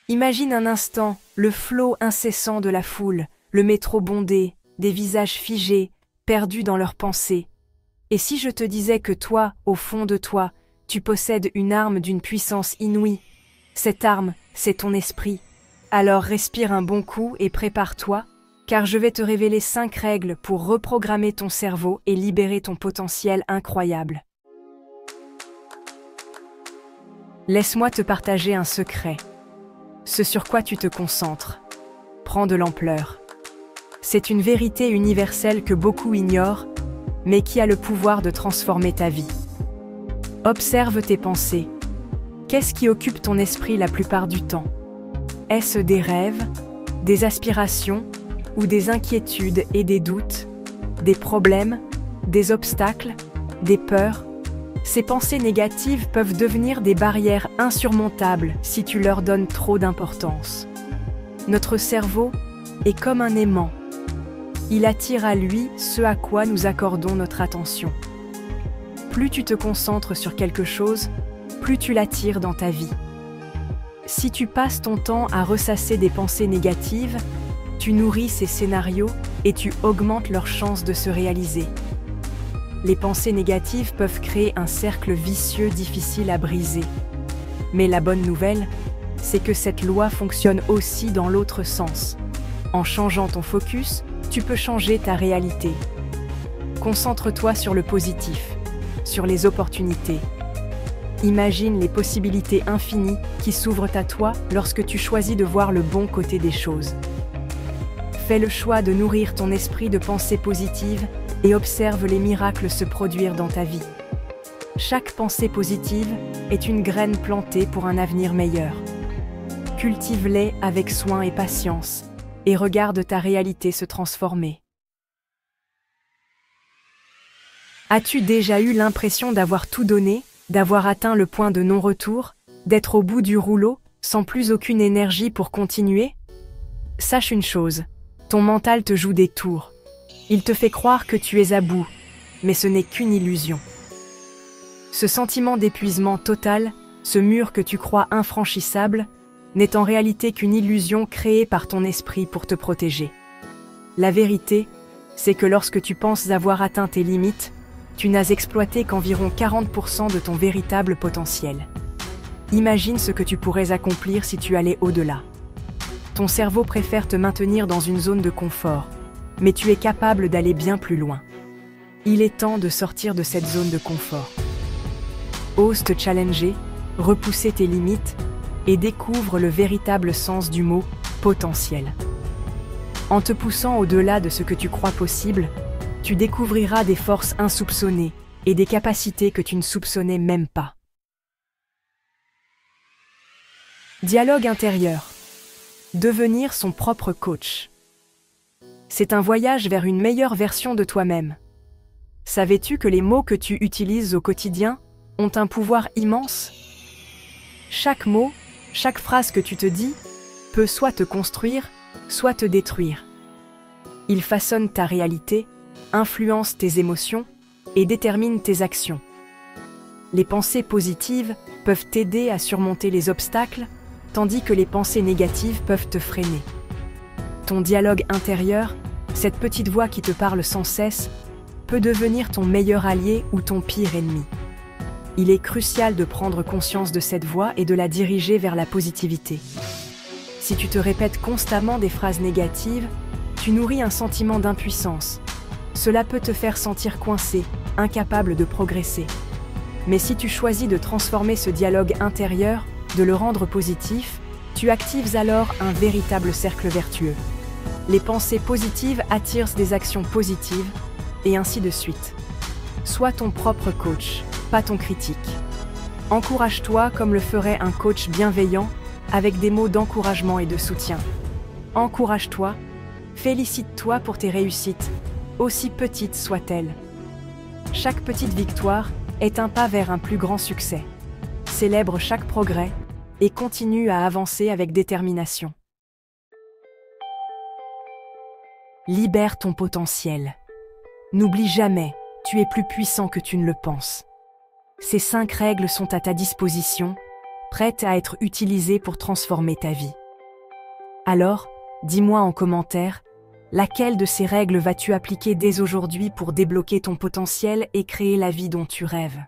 Imagine un instant le flot incessant de la foule, le métro bondé, des visages figés, perdus dans leurs pensées. Et si je te disais que toi, au fond de toi, tu possèdes une arme d'une puissance inouïe, cette arme, c'est ton esprit. Alors respire un bon coup et prépare-toi, car je vais te révéler 5 règles pour reprogrammer ton cerveau et libérer ton potentiel incroyable. Laisse-moi te partager un secret. Ce sur quoi tu te concentres prend de l'ampleur. C'est une vérité universelle que beaucoup ignorent, mais qui a le pouvoir de transformer ta vie. Observe tes pensées. Qu'est-ce qui occupe ton esprit la plupart du temps? Est-ce des rêves, des aspirations ou des inquiétudes et des doutes, des problèmes, des obstacles, des peurs? Ces pensées négatives peuvent devenir des barrières insurmontables si tu leur donnes trop d'importance. Notre cerveau est comme un aimant. Il attire à lui ce à quoi nous accordons notre attention. Plus tu te concentres sur quelque chose, plus tu l'attires dans ta vie. Si tu passes ton temps à ressasser des pensées négatives, tu nourris ces scénarios et tu augmentes leurs chances de se réaliser. Les pensées négatives peuvent créer un cercle vicieux difficile à briser. Mais la bonne nouvelle, c'est que cette loi fonctionne aussi dans l'autre sens. En changeant ton focus, tu peux changer ta réalité. Concentre-toi sur le positif, sur les opportunités. Imagine les possibilités infinies qui s'ouvrent à toi lorsque tu choisis de voir le bon côté des choses. Fais le choix de nourrir ton esprit de pensées positives et observe les miracles se produire dans ta vie. Chaque pensée positive est une graine plantée pour un avenir meilleur. Cultive-les avec soin et patience, et regarde ta réalité se transformer. As-tu déjà eu l'impression d'avoir tout donné, d'avoir atteint le point de non-retour, d'être au bout du rouleau, sans plus aucune énergie pour continuer? Sache une chose, ton mental te joue des tours. Il te fait croire que tu es à bout, mais ce n'est qu'une illusion. Ce sentiment d'épuisement total, ce mur que tu crois infranchissable, n'est en réalité qu'une illusion créée par ton esprit pour te protéger. La vérité, c'est que lorsque tu penses avoir atteint tes limites, tu n'as exploité qu'environ 40% de ton véritable potentiel. Imagine ce que tu pourrais accomplir si tu allais au-delà. Ton cerveau préfère te maintenir dans une zone de confort, mais tu es capable d'aller bien plus loin. Il est temps de sortir de cette zone de confort. Ose te challenger, repousser tes limites et découvre le véritable sens du mot « potentiel ». En te poussant au-delà de ce que tu crois possible, tu découvriras des forces insoupçonnées et des capacités que tu ne soupçonnais même pas. Dialogue intérieur. Devenir son propre coach. C'est un voyage vers une meilleure version de toi-même. Savais-tu que les mots que tu utilises au quotidien ont un pouvoir immense? Chaque mot, chaque phrase que tu te dis, peut soit te construire, soit te détruire. Il façonne ta réalité, influence tes émotions et détermine tes actions. Les pensées positives peuvent t'aider à surmonter les obstacles, tandis que les pensées négatives peuvent te freiner. Ton dialogue intérieur, cette petite voix qui te parle sans cesse, peut devenir ton meilleur allié ou ton pire ennemi. Il est crucial de prendre conscience de cette voix et de la diriger vers la positivité. Si tu te répètes constamment des phrases négatives, tu nourris un sentiment d'impuissance. Cela peut te faire sentir coincé, incapable de progresser. Mais si tu choisis de transformer ce dialogue intérieur, de le rendre positif, tu actives alors un véritable cercle vertueux. Les pensées positives attirent des actions positives, et ainsi de suite. Sois ton propre coach, pas ton critique. Encourage-toi comme le ferait un coach bienveillant, avec des mots d'encouragement et de soutien. Encourage-toi, félicite-toi pour tes réussites, aussi petites soient-elles. Chaque petite victoire est un pas vers un plus grand succès. Célèbre chaque progrès et continue à avancer avec détermination. Libère ton potentiel. N'oublie jamais, tu es plus puissant que tu ne le penses. Ces 5 règles sont à ta disposition. prêtes à être utilisées pour transformer ta vie. Alors, dis-moi en commentaire, laquelle de ces règles vas-tu appliquer dès aujourd'hui pour débloquer ton potentiel et créer la vie dont tu rêves?